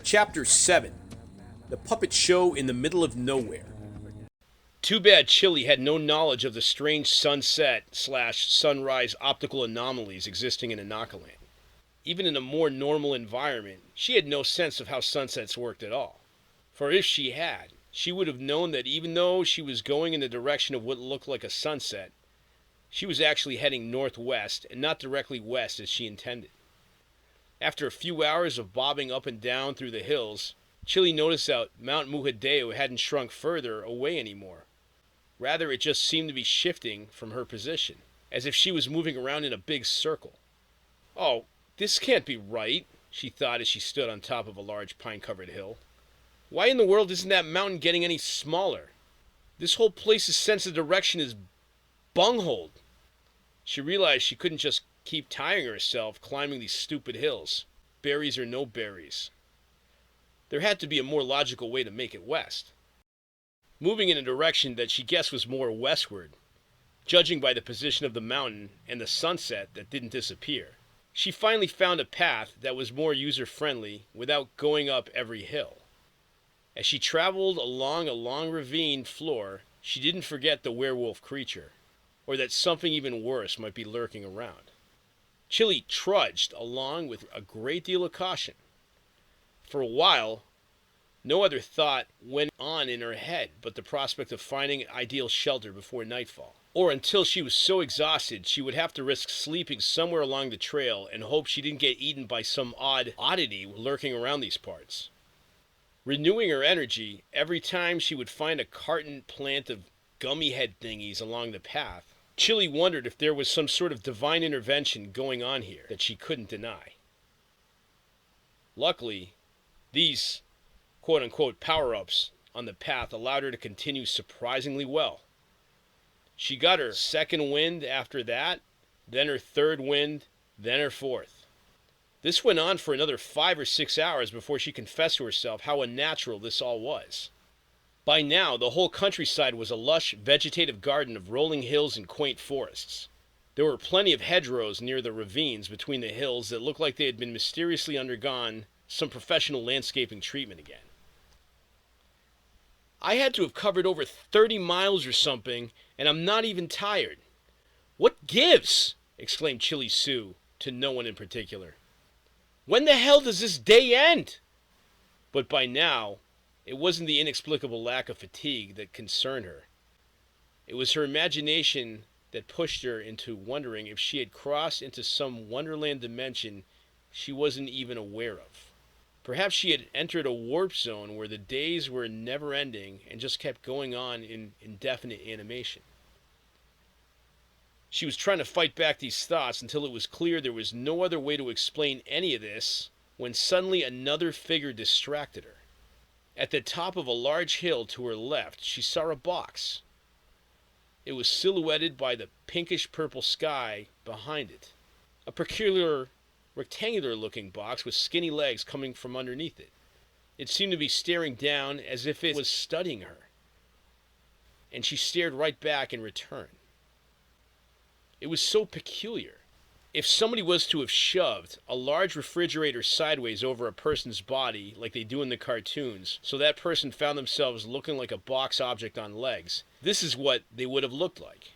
Chapter 7. The Puppet Show in the Middle of Nowhere. Too bad Chili had no knowledge of the strange sunset/sunrise optical anomalies existing in Anakaland. Even in a more normal environment, she had no sense of how sunsets worked at all. For if she had, she would have known that even though she was going in the direction of what looked like a sunset, she was actually heading northwest and not directly west as she intended. After a few hours of bobbing up and down through the hills, Chili noticed that Mount Muhadeo hadn't shrunk further away anymore. Rather, it just seemed to be shifting from her position, as if she was moving around in a big circle. "Oh, this can't be right," she thought as she stood on top of a large pine-covered hill. "Why in the world isn't that mountain getting any smaller? This whole place's sense of direction is bungholed." She realized she couldn't just keep tiring herself climbing these stupid hills, berries or no berries. There had to be a more logical way to make it west. Moving in a direction that she guessed was more westward, judging by the position of the mountain and the sunset that didn't disappear, she finally found a path that was more user-friendly without going up every hill. As she traveled along a long ravine floor, she didn't forget the werewolf creature, or that something even worse might be lurking around. Chili trudged along with a great deal of caution. For a while, no other thought went on in her head but the prospect of finding ideal shelter before nightfall, or until she was so exhausted she would have to risk sleeping somewhere along the trail and hope she didn't get eaten by some oddity lurking around these parts. Renewing her energy every time she would find a carton plant of gummy head thingies along the path, Chili wondered if there was some sort of divine intervention going on here that she couldn't deny. Luckily, these quote-unquote power-ups on the path allowed her to continue surprisingly well. She got her second wind after that, then her third wind, then her fourth. This went on for another 5 or 6 hours before she confessed to herself how unnatural this all was. By now, the whole countryside was a lush, vegetative garden of rolling hills and quaint forests. There were plenty of hedgerows near the ravines between the hills that looked like they had been mysteriously undergone some professional landscaping treatment again. "I had to have covered over 30 miles or something, and I'm not even tired. What gives?" exclaimed Chili Sue, to no one in particular. "When the hell does this day end?" But by now, it wasn't the inexplicable lack of fatigue that concerned her. It was her imagination that pushed her into wondering if she had crossed into some wonderland dimension she wasn't even aware of. Perhaps she had entered a warp zone where the days were never-ending and just kept going on in indefinite animation. She was trying to fight back these thoughts until it was clear there was no other way to explain any of this when suddenly another figure distracted her. At the top of a large hill to her left, she saw a box. It was silhouetted by the pinkish-purple sky behind it. A peculiar, rectangular-looking box with skinny legs coming from underneath it. It seemed to be staring down as if it was studying her, and she stared right back in return. It was so peculiar. If somebody was to have shoved a large refrigerator sideways over a person's body, like they do in the cartoons, so that person found themselves looking like a box object on legs, this is what they would have looked like.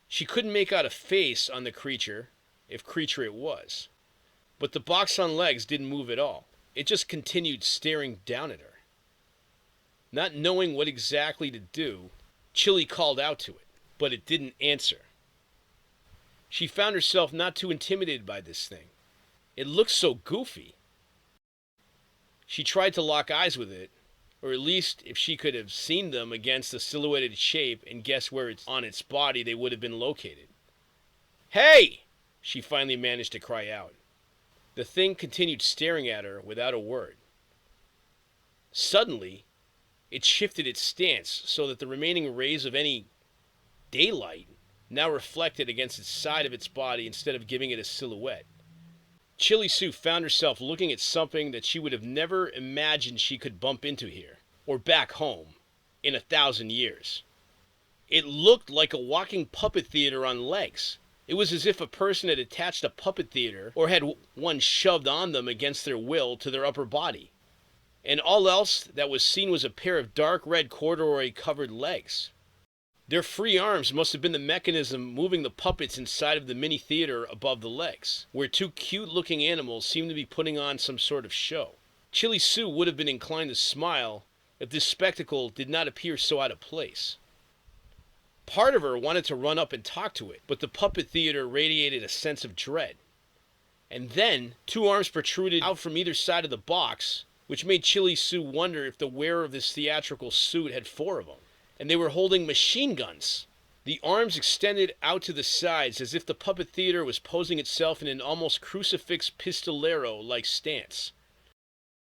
She couldn't make out a face on the creature, if creature it was. But the box on legs didn't move at all. It just continued staring down at her. Not knowing what exactly to do, Chili called out to it, but it didn't answer. She found herself not too intimidated by this thing. It looked so goofy. She tried to lock eyes with it, or at least if she could have seen them against the silhouetted shape and guessed where on its body they would have been located. "Hey!" she finally managed to cry out. The thing continued staring at her without a word. Suddenly, it shifted its stance so that the remaining rays of any daylight now reflected against its side of its body instead of giving it a silhouette. Chili Sue found herself looking at something that she would have never imagined she could bump into here, or back home, in 1,000 years. It looked like a walking puppet theater on legs. It was as if a person had attached a puppet theater, or had one shoved on them against their will, to their upper body. and all else that was seen was a pair of dark red corduroy-covered legs. Their free arms must have been the mechanism moving the puppets inside of the mini theater above the legs, where two cute-looking animals seemed to be putting on some sort of show. Chili Sue would have been inclined to smile if this spectacle did not appear so out of place. Part of her wanted to run up and talk to it, but the puppet theater radiated a sense of dread. And then, two arms protruded out from either side of the box, which made Chili Sue wonder if the wearer of this theatrical suit had four of them. And they were holding machine guns. The arms extended out to the sides as if the puppet theater was posing itself in an almost crucifix pistolero-like stance.